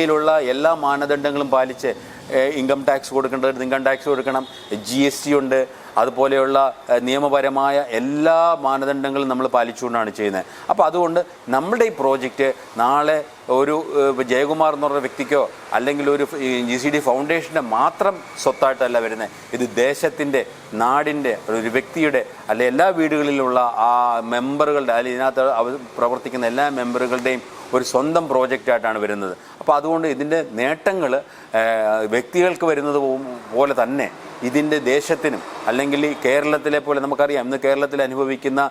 യിലുള്ള എല്ലാ മാനദണ്ഡങ്ങളും പാലിച്ച് ഇൻകം ടാക്സ് കൊടുക്കേണ്ടത് ഇൻകം ടാക്സ് കൊടുക്കണം, GST ഉണ്ട്, അതുപോലെയുള്ള നിയമപരമായ എല്ലാ മാനദണ്ഡങ്ങളും നമ്മൾ പാലിച്ചുകൊണ്ടാണ് ചെയ്യുന്നത്. അപ്പോൾ അതുകൊണ്ട് നമ്മുടെ ഈ പ്രോജക്റ്റ് നാളെ ഒരു ജയകുമാർ എന്ന് പറഞ്ഞ വ്യക്തിക്കോ അല്ലെങ്കിൽ ഒരു GCD ഫൗണ്ടേഷൻ്റെ മാത്രം സ്വത്തായിട്ടല്ല വരുന്നത്. ഇത് ദേശത്തിൻ്റെ, നാടിൻ്റെ, ഒരു വ്യക്തിയുടെ അല്ലെ എല്ലാ വീടുകളിലുള്ള ആ മെമ്പറുകളുടെ അല്ലെങ്കിൽ ഇതിനകത്ത് പ്രവർത്തിക്കുന്ന എല്ലാ മെമ്പറുകളുടെയും ഒരു സ്വന്തം പ്രോജക്റ്റായിട്ടാണ് വരുന്നത്. അപ്പോൾ അതുകൊണ്ട് ഇതിൻ്റെ നേട്ടങ്ങൾ വ്യക്തികൾക്ക് വരുന്നത് പോലെ തന്നെ ഇതിൻ്റെ ദേശത്തിനും അല്ലെങ്കിൽ ഈ കേരളത്തിലെ പോലെ നമുക്കറിയാം ഇന്ന് കേരളത്തിൽ അനുഭവിക്കുന്ന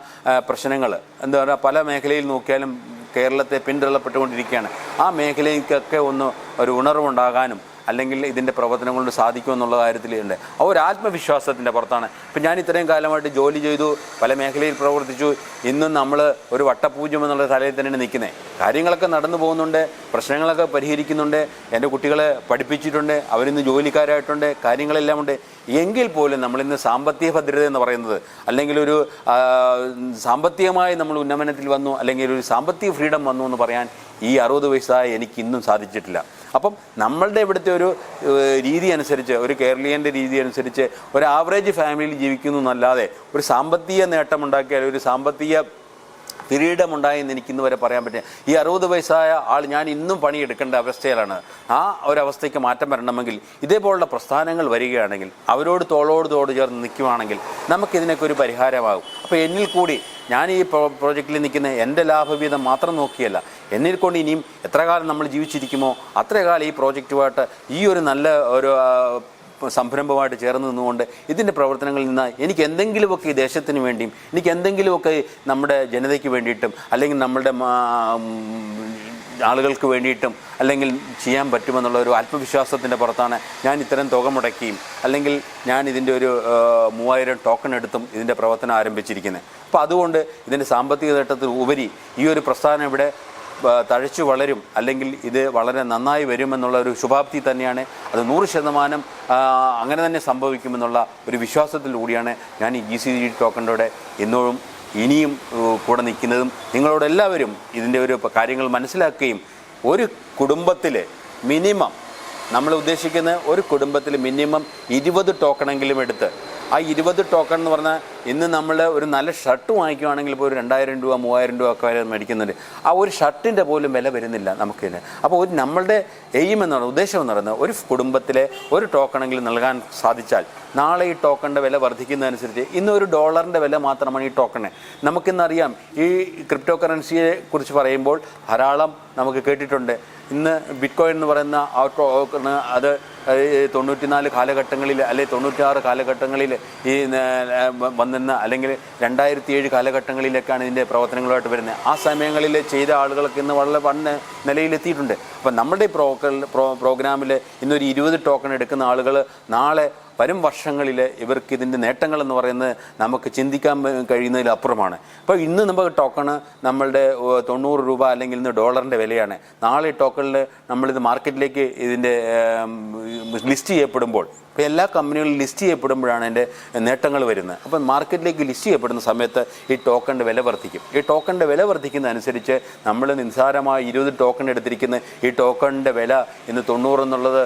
പ്രശ്നങ്ങൾ എന്താ പറയുക, പല മേഖലയിൽ നോക്കിയാലും കേരളത്തെ പിന്തള്ളപ്പെട്ടുകൊണ്ടിരിക്കുകയാണ്. ആ മേഖലയ്ക്കൊക്കെ ഒന്ന് ഒരു ഉണർവുണ്ടാകാനും അല്ലെങ്കിൽ ഇതിൻ്റെ പ്രവർത്തനം കൊണ്ട് സാധിക്കുമെന്നുള്ള കാര്യത്തിലുണ്ട്. ആ ഒരു ആത്മവിശ്വാസത്തിൻ്റെ പുറത്താണ്. ഇപ്പം ഞാൻ ഇത്രയും കാലമായിട്ട് ജോലി ചെയ്തു, പല മേഖലയിൽ പ്രവർത്തിച്ചു. ഇന്നും നമ്മൾ ഒരു വട്ടപൂജ്യം എന്നുള്ള തലയിൽ തന്നെയാണ് നിൽക്കുന്നത്. കാര്യങ്ങളൊക്കെ നടന്നു പോകുന്നുണ്ട്, പ്രശ്നങ്ങളൊക്കെ പരിഹരിക്കുന്നുണ്ട്, എൻ്റെ കുട്ടികളെ പഠിപ്പിച്ചിട്ടുണ്ട്, അവരിന്ന് ജോലിക്കാരായിട്ടുണ്ട്, കാര്യങ്ങളെല്ലാം ഉണ്ട്. എങ്കിൽ പോലും നമ്മളിന്ന് സാമ്പത്തിക ഭദ്രത എന്ന് പറയുന്നത് അല്ലെങ്കിൽ ഒരു സാമ്പത്തികമായി നമ്മൾ ഉന്നമനത്തിൽ വന്നു അല്ലെങ്കിൽ ഒരു സാമ്പത്തിക ഫ്രീഡം വന്നു എന്ന് പറയാൻ ഈ 60 വയസ്സായി എനിക്ക് ഇന്നും സാധിച്ചിട്ടില്ല. അപ്പം നമ്മളുടെ ഇവിടുത്തെ ഒരു രീതി അനുസരിച്ച്, ഒരു കേരളീയൻ്റെ രീതി അനുസരിച്ച് ഒരു ആവറേജ് ഫാമിലിയിൽ ജീവിക്കുന്നു എന്നല്ലാതെ ഒരു സാമ്പത്തിക നേട്ടമുണ്ടാക്കിയാൽ ഒരു സാമ്പത്തിക ഫ്രീഡം ഉണ്ടായെന്ന് എനിക്കിന്ന് വരെ പറയാൻ പറ്റില്ല. ഈ 60 വയസ്സായ ആൾ ഞാൻ ഇന്നും പണിയെടുക്കേണ്ട അവസ്ഥയിലാണ്. ആ ഒരവസ്ഥയ്ക്ക് മാറ്റം വരണമെങ്കിൽ ഇതേപോലുള്ള പ്രസ്ഥാനങ്ങൾ വരികയാണെങ്കിൽ, അവരോട് തോളോട് ചേർന്ന് നിൽക്കുകയാണെങ്കിൽ നമുക്കിതിനൊക്കെ ഒരു പരിഹാരമാകും. അപ്പോൾ എന്നിൽ കൂടി ഞാൻ ഈ പ്രോജക്റ്റിൽ നിൽക്കുന്ന എൻ്റെ ലാഭവീതം മാത്രം നോക്കിയല്ല, എന്നിൽ കൊണ്ട് ഇനിയും എത്ര കാലം നമ്മൾ ജീവിച്ചിരിക്കുമോ അത്ര കാലം ഈ പ്രോജക്റ്റുമായിട്ട് ഈ ഒരു നല്ല ഒരു സംരംഭമായിട്ട് ചേർന്ന് നിന്നുകൊണ്ട് ഇതിൻ്റെ പ്രവർത്തനങ്ങളിൽ നിന്ന് എനിക്ക് എന്തെങ്കിലുമൊക്കെ ഈ ദേശത്തിന് വേണ്ടിയും എനിക്ക് എന്തെങ്കിലുമൊക്കെ നമ്മുടെ ജനതയ്ക്ക് വേണ്ടിയിട്ടും അല്ലെങ്കിൽ നമ്മളുടെ ആളുകൾക്ക് വേണ്ടിയിട്ടും അല്ലെങ്കിൽ ചെയ്യാൻ പറ്റുമെന്നുള്ള ഒരു ആത്മവിശ്വാസത്തിൻ്റെ പുറത്താണ് ഞാൻ ഇത്തരം തുക മുടക്കിയും അല്ലെങ്കിൽ ഞാൻ ഇതിൻ്റെ ഒരു 3000 ടോക്കൺ എടുത്തും ഇതിൻ്റെ പ്രവർത്തനം ആരംഭിച്ചിരിക്കുന്നത്. അപ്പോൾ അതുകൊണ്ട് ഇതിൻ്റെ സാമ്പത്തിക നേട്ടത്തിൽ ഉപരി ഈ ഒരു പ്രസ്ഥാനം ഇവിടെ തഴച്ചു വളരും അല്ലെങ്കിൽ ഇത് വളരെ നന്നായി വരുമെന്നുള്ള ഒരു ശുഭാപ്തി തന്നെയാണ്. അത് 100% അങ്ങനെ തന്നെ സംഭവിക്കുമെന്നുള്ള ഒരു വിശ്വാസത്തിലൂടെയാണ് ഞാൻ ഈ GCD ടോക്കണിലൂടെ ഇനിയും കൂടെ നിൽക്കുന്നതും നിങ്ങളോടെല്ലാവരും ഇതിൻ്റെ ഒരു കാര്യങ്ങൾ മനസ്സിലാക്കുകയും ഒരു കുടുംബത്തിൽ മിനിമം നമ്മൾ ഉദ്ദേശിക്കുന്ന ഒരു കുടുംബത്തിൽ മിനിമം 20 ടോക്കണെങ്കിലും എടുത്ത് ആ 20 ടോക്കൺ എന്ന് പറഞ്ഞാൽ ഇന്ന് നമ്മൾ ഒരു നല്ല ഷർട്ട് വാങ്ങിക്കുകയാണെങ്കിൽ ഇപ്പോൾ ഒരു 2000 രൂപ 3000 രൂപ ഒക്കെ വരെ മേടിക്കുന്നുണ്ട്. ആ ഒരു ഷർട്ടിൻ്റെ പോലും വില വരുന്നില്ല നമുക്കിന്. അപ്പോൾ നമ്മളുടെ എയിം എന്ന് ഉദ്ദേശം എന്ന് പറയുന്നത് ഒരു കുടുംബത്തിലെ ഒരു ടോക്കണെങ്കിലും നൽകാൻ സാധിച്ചാൽ നാളെ ഈ ടോക്കണിൻ്റെ വില വർദ്ധിക്കുന്നതനുസരിച്ച് ഇന്ന് ഒരു ഡോളറിൻ്റെ വില മാത്രമാണ് ഈ ടോക്കണ്. നമുക്കിന്നറിയാം ഈ ക്രിപ്റ്റോ കറൻസിയെ കുറിച്ച് പറയുമ്പോൾ ധാരാളം നമുക്ക് കേട്ടിട്ടുണ്ട്. ഇന്ന് ബിറ്റ്കോയിൻ എന്ന് പറയുന്ന ആ ടോക്കണ് അത് 94 കാലഘട്ടങ്ങളിൽ അല്ലെങ്കിൽ 96 കാലഘട്ടങ്ങളിൽ ഈ വന്നിരുന്ന അല്ലെങ്കിൽ 2007 കാലഘട്ടങ്ങളിലേക്കാണ് ഇതിൻ്റെ പ്രവർത്തനങ്ങളുമായിട്ട് വരുന്നത്. ആ സമയങ്ങളിൽ ചെയ്ത ആളുകൾക്ക് ഇന്ന് വളരെ നിലയിലെത്തിയിട്ടുണ്ട്. അപ്പം നമ്മുടെ പ്രോഗ്രാമിൽ ഇന്നൊരു 20 ടോക്കൺ എടുക്കുന്ന ആളുകൾ നാളെ വരും വർഷങ്ങളിൽ ഇവർക്ക് ഇതിൻ്റെ നേട്ടങ്ങളെന്ന് പറയുന്നത് നമുക്ക് ചിന്തിക്കാൻ കഴിയുന്നതിലപ്പുറമാണ്. ഇപ്പോൾ ഇന്ന് നമുക്ക് ടോക്കണ് നമ്മളുടെ 90 രൂപ അല്ലെങ്കിൽ ഇന്ന് ഡോളറിൻ്റെ വിലയാണ്. നാളെ ടോക്കണിൽ നമ്മളിത് മാർക്കറ്റിലേക്ക് ഇതിൻ്റെ ലിസ്റ്റ് ചെയ്യപ്പെടുമ്പോൾ, ഇപ്പോൾ എല്ലാ കമ്പനികളും ലിസ്റ്റ് ചെയ്യപ്പെടുമ്പോഴാണ് അതിൻ്റെ നേട്ടങ്ങൾ വരുന്നത്. അപ്പം മാർക്കറ്റിലേക്ക് ലിസ്റ്റ് ചെയ്യപ്പെടുന്ന സമയത്ത് ഈ ടോക്കണിൻ്റെ വില വർദ്ധിക്കും. ഈ ടോക്കണിൻ്റെ വില വർദ്ധിക്കുന്നതനുസരിച്ച് നമ്മൾ നിസ്സാരമായി 20 ടോക്കൺ എടുത്തിരിക്കുന്ന ഈ ടോക്കണിൻ്റെ വില ഇന്ന് 90 എന്നുള്ളത്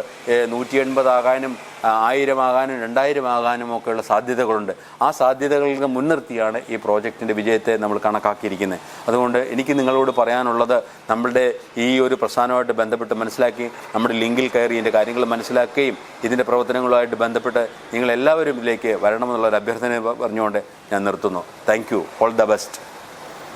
180 ആകാനും 1000 ആകാനും 2000 ആകാനും ഒക്കെയുള്ള സാധ്യതകളുണ്ട്. ആ സാധ്യതകൾക്ക് മുൻനിർത്തിയാണ് ഈ പ്രോജക്റ്റിൻ്റെ വിജയത്തെ നമ്മൾ കണക്കാക്കിയിരിക്കുന്നത്. അതുകൊണ്ട് എനിക്ക് നിങ്ങളോട് പറയാനുള്ളത്, നമ്മളുടെ ഈ ഒരു പ്രസ്ഥാനമായിട്ട് ബന്ധപ്പെട്ട് മനസ്സിലാക്കി നമ്മുടെ ലിങ്കിൽ കയറി ഇതിൻ്റെ കാര്യങ്ങൾ മനസ്സിലാക്കുകയും ഇതിൻ്റെ പ്രവർത്തനങ്ങളുമായിട്ട് ബന്ധപ്പെട്ട് നിങ്ങളെല്ലാവരും ഇതിലേക്ക് വരണമെന്നുള്ളൊരു അഭ്യർത്ഥന പറഞ്ഞുകൊണ്ട് ഞാൻ നിർത്തുന്നു. Thank you. All the best.